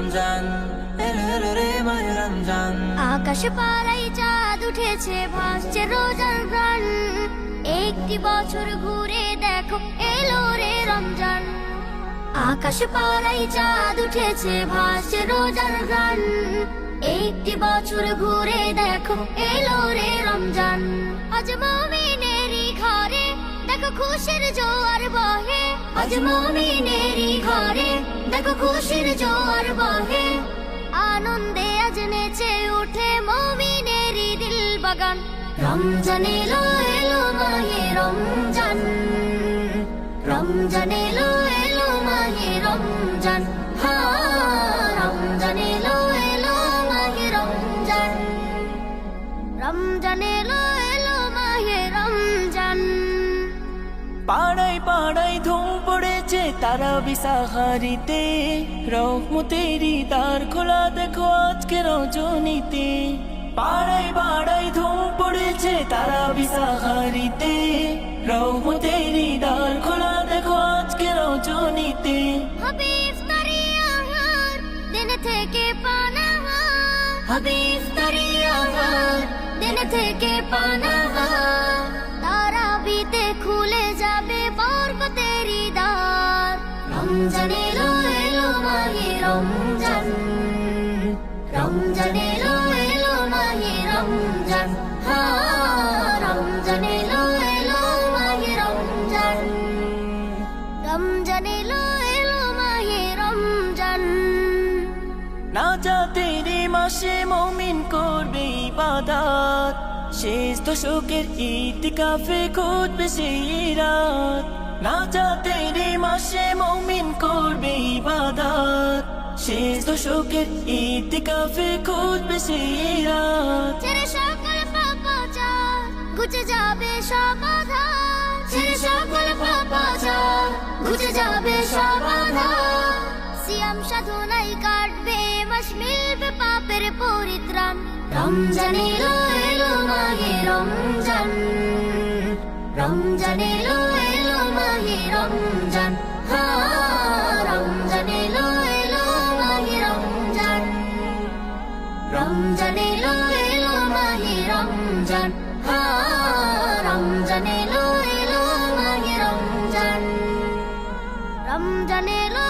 রমজান, এলো এলো রে মাহে রমজান। আকাশ পাড়ায় চাঁদ উঠেছে, ভাসছে রোজার গান। একটি বছর ঘুরে দেখো, এলো রে রমজান। আকাশ পাড়ায় চাঁদ উঠেছে, ভাসছে রোজার গান। একটি বছর ঘুরে দেখো, এলো রে রমজান। আজ মুমিনেরই ঘরে দেখো খুশির জোয়ার বহে। আজ মুমিনেরই ঘরে দেখো খুশির জোয়ার বহে। আনন্দে আজ নেচে উঠে মুমিনেরই দিল বাগান। রমজান এলো এলো মাহে রমজান, রমজান এলো এলো মাহে রমজান। রমজান এলো এলো মাহে রমজান, রমজান এলো এলো মাহে রমজান। পাড়ায় পাড়ায় ধুম পড়েছে তারাবি সাহারিতে, রহমতেরই দ্বার খোলা দেখো আজকে রজনীতে। পাড়ায় পাড়ায় ধুম পড়েছে তারাবি সাহারিতে, রহমতেরই দ্বার খোলা দেখো আজকে রজনীতে। হবে ইফতারি আহার, দিন থেকে পানাহার। হবে ইফতারি আহার, দিন থেকে পানাহার। তারাবিতে খুলে যাবে বরকতেরই দ্বার। রমজান এলো এলো মাহে রমজান, রমজান এলো এলো মাহে রমজান। রমজান এলো এলো মাহে রমজান, রমজান এলো এলো মাহে রমজান। নাজাতের এই মাসে মুমিন করবে ইবাদত, শেষ দশকের ইতিকাফে খুঁজবে সেই রাত। নাজাতের এই মাসে মুমিন করবে ইবাদত, শেষ দশকের ইতিকাফে খুঁজবে সেই রাত। ছেড়ে সকল পাপাচার ঘুচে যাবে সব আধার। ছেড়ে সকল পাপাচার ঘুচে যাবে সব আধার। সিয়াম সাধনায় কাটবে মাস, মিলবে পাপের পরিত্রাণ। রমজান এলো এলো মাহে রমজান, রমজান এলো এলো মাহে রমজান। রমজান এলো এলো মাহে রমজান, রমজান এলো এলো মাহে রমজান। রমজান এলো এলো মাহে রমজান, রমজান এলো